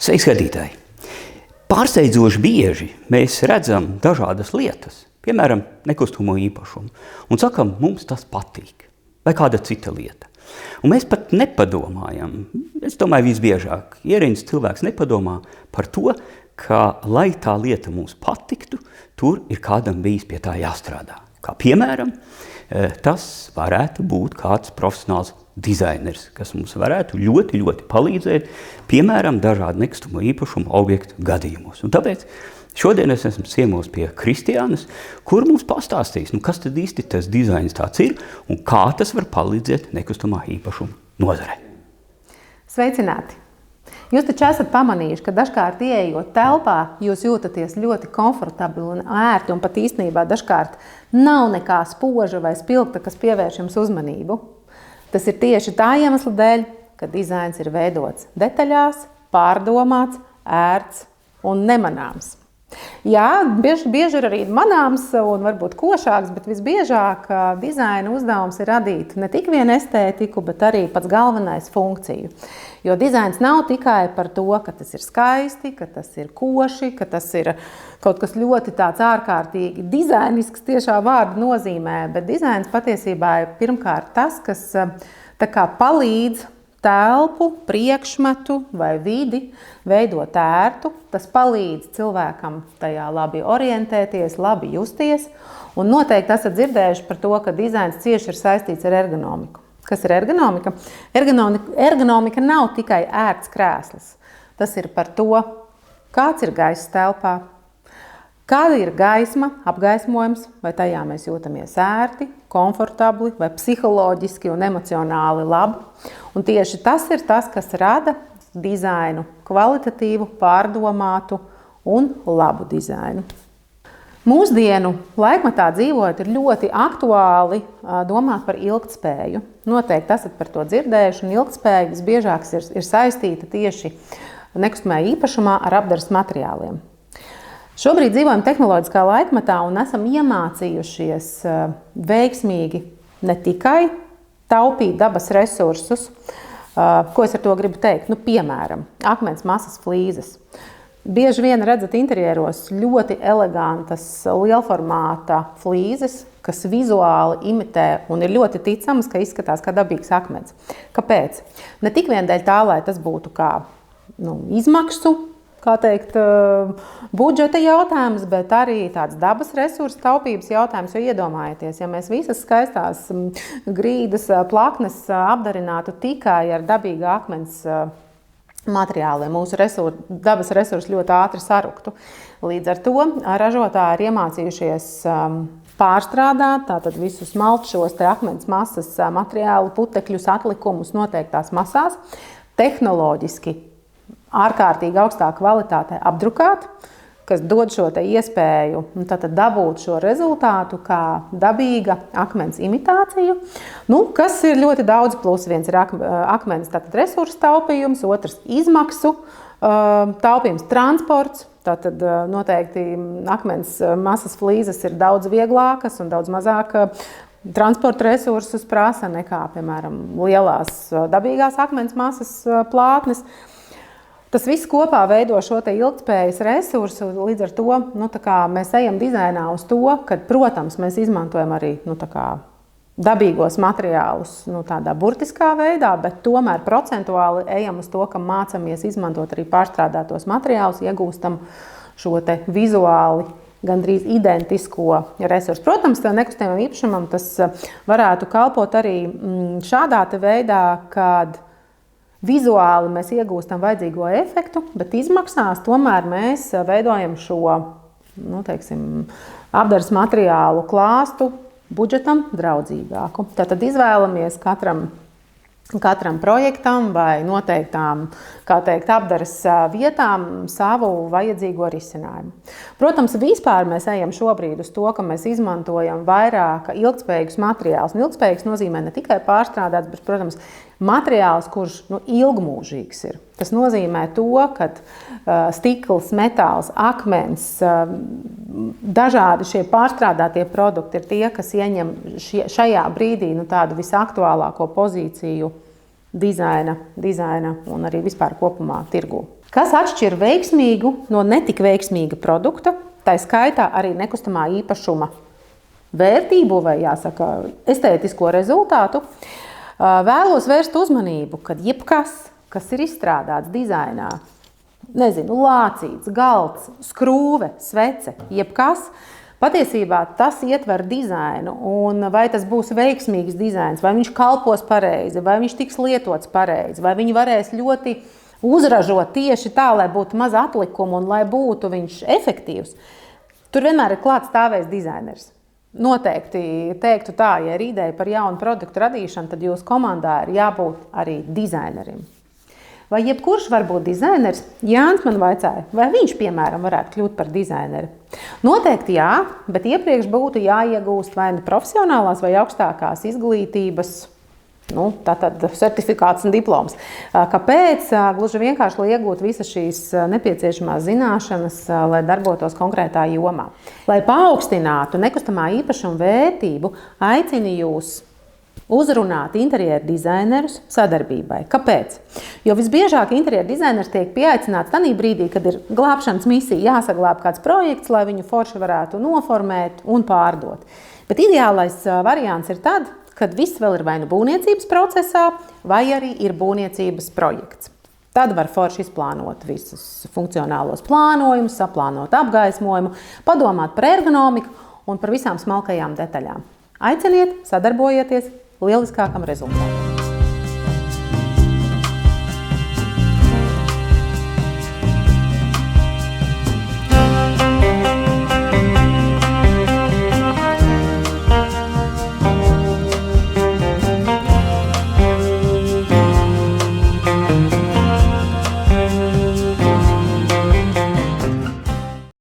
Sveiki, skatītāji! Pārsteidzoši bieži mēs redzam dažādas lietas, piemēram, nekustamo īpašumu, un sakam, mums tas patīk, vai kāda cita lieta. Un mēs pat nepadomājam, es domāju, visbiežāk ierīnas cilvēks nepadomā par to, ka, lai tā lieta mums patiktu, tur ir kādam bijis pie tā jāstrādā. Kā piemēram, tas varētu būt kāds profesionāls dizainers, kas mums varētu ļoti palīdzēt, piemēram, dažādu nekustamo īpašumu objektu gadījumos. Un tāpēc šodien es esmu ciemos pie Kristiānas, kur mums pastāstīs, kas tad īsti tas dizains tāds ir un kā tas var palīdzēt nekustamā īpašuma nozarei. Sveicināti! Jūs taču esat pamanījuši, ka dažkārt ieejot telpā, jūs jūtaties ļoti komfortabli un ērti, un pat īstenībā dažkārt nav nekā spoža vai spilgta, kas pievērš jums uzmanību. Tas ir tieši tā iemesla dēļ, ka dizains ir veidots detaļās, pārdomāts, ērts un nemanāms. Jā, bieži ir arī manāms un varbūt košāks, bet visbiežāk dizaina uzdevums ir radīt ne tik vien estētiku, bet arī pats galvenais funkciju. Jo dizains nav tikai par to, ka tas ir skaisti, ka tas ir koši, ka tas ir kaut kas ļoti tāds ārkārtīgi dizainisks tiešā vārda nozīmē, bet dizains patiesībā ir pirmkārt tas, kas tā kā palīdz telpu, priekšmetu vai vidi veidot ērtu. Tas palīdz cilvēkam tajā labi orientēties, labi justies. Un noteikti esat dzirdējuši par to, ka dizains cieši ir saistīts ar ergonomiku. Kas ir ergonomika? Ergonomika nav tikai ērts krēsls. Tas ir par to, kāds ir gaiss telpā, kāda ir gaisma, apgaismojums, vai tajā mēs jūtamies ērti, komfortabli vai psiholoģiski un emocionāli labi. Un tieši tas ir tas, kas rada dizainu kvalitatīvu, pārdomātu un labu dizainu. Mūsdienu laikmatā dzīvojot ir ļoti aktuāli domāt par ilgtspēju. Noteikti esat par to dzirdējuši, un ilgtspēja visbiežāk ir saistīta tieši nekustamajā īpašumā ar apdares materiāliem. Šobrīd dzīvojam tehnoloģiskā laikmatā un esam iemācījušies veiksmīgi ne tikai taupīt dabas resursus. Ko es ar to gribu teikt? Piemēram, akmens masas flīzes. Bieži vien redzat interjeros ļoti elegantas lielformāta flīzes, kas vizuāli imitē un ir ļoti ticamas, ka izskatās kā dabīgs akmens. Kāpēc? Ne tik vien dēļ tā, lai tas būtu kā izmaksu, budžeta jautājums, bet arī tāds dabas resursu taupības jautājums, jo iedomājieties, ja mēs visas skaistās grīdas, plaknes apdarinātu tikai ar dabīga akmens materiāliem, mūsu dabas resursi ļoti ātri saruktu. Līdz ar to ražotāji ir iemācījušies pārstrādāt tātad visus smaltu šos akmens masas materiālu, putekļus, atlikumus noteiktās masās, tehnoloģiski ārkārtīgi augstā kvalitātē apdrukāt, kas dod šo iespēju dabūt šo rezultātu kā dabīga akmens imitāciju, kas ir ļoti daudz plusi. Viens ir akmens resursu taupījums, otrs izmaksu taupījums, transports. Tātad noteikti akmens masas flīzes ir daudz vieglākas un daudz mazāk transporta resursus prasa nekā, piemēram, lielās dabīgās akmens masas plātnes. Tas viss kopā veido šo ilgtspējas resursu, līdz ar to mēs ejam dizainā uz to, ka, protams, mēs izmantojam arī dabīgos materiālus tādā burtiskā veidā, bet tomēr procentuāli ejam uz to, ka mācamies izmantot arī pārstrādātos materiālus, iegūstam šo vizuāli gandrīz identisko resursu. Protams, nekustamajam īpašumam tas varētu kalpot arī šādā veidā, kad vizuāli mēs iegūstam vajadzīgo efektu, bet izmaksās tomēr mēs veidojam šo apdares materiālu klāstu budžetam draudzīgāku. Tātad izvēlamies katram projektam vai noteiktām, apdares vietām savu vajadzīgo risinājumu. Protams, vispār mēs ejam šobrīd uz to, ka mēs izmantojam vairāk ilgtspējīgus materiālus. Un ilgtspējīgs nozīmē ne tikai pārstrādāts, bet, protams, materiāls, kurš ilgmūžīgs ir. Tas nozīmē to, ka stikls, metāls, akmens, dažādi šie pārstrādātie produkti ir tie, kas ieņem šajā brīdī tādu visaktuālāko pozīciju dizaina un arī vispār kopumā tirgū. Kas atšķir veiksmīgu no netik veiksmīga produkta, tā skaitā arī nekustamā īpašuma vērtību vai, jāsaka, estētisko rezultātu, vēlos vērst uzmanību, kad jebkas, kas ir izstrādāts dizainā, nezinu, lācīts, galds, skrūve, svece, jebkas, patiesībā tas ietver dizainu, un vai tas būs veiksmīgs dizains, vai viņš kalpos pareizi, vai viņš tiks lietots pareizi, vai viņi varēs ļoti uzražot tieši tā, lai būtu maz atlikumu un lai būtu viņš efektīvs. Tur vienmēr ir klāt stāvējis dizainers. Noteikti teiktu tā, ja ir ideja par jaunu produktu radīšanu, tad jūsu komandā ir jābūt arī dizainerim. Vai jebkurš var būt dizainers? Jānis man vaicāja, vai viņš, piemēram, varētu kļūt par dizaineri. Noteikti jā, bet iepriekš būtu jāiegūst vai nu profesionālās vai augstākās izglītības, tātad certifikāts un diploms. Kāpēc? Gluži vienkārši, lai iegūtu visas šīs nepieciešamās zināšanas, lai darbotos konkrētā jomā. Lai paaugstinātu nekustamā īpašuma vērtību, aicinu jūs uzrunāt interjeru dizainerus sadarbībai. Kāpēc? Jo visbiežāk interjeru dizainers tiek pieaicināts tādā brīdī, kad ir glābšanas misija, jāsaglāb kāds projekts, lai viņu forši varētu noformēt un pārdot. Bet ideālais variants ir tad, kad viss vēl ir vai nu būvniecības procesā, vai arī ir būvniecības projekts. Tad var forši izplānot visus funkcionālos plānojumus, saplānot apgaismojumu, padomāt par ergonomiku un par visām smalkajām detaļām. Aiciniet, sadarbojieties lieliskākam rezultātam.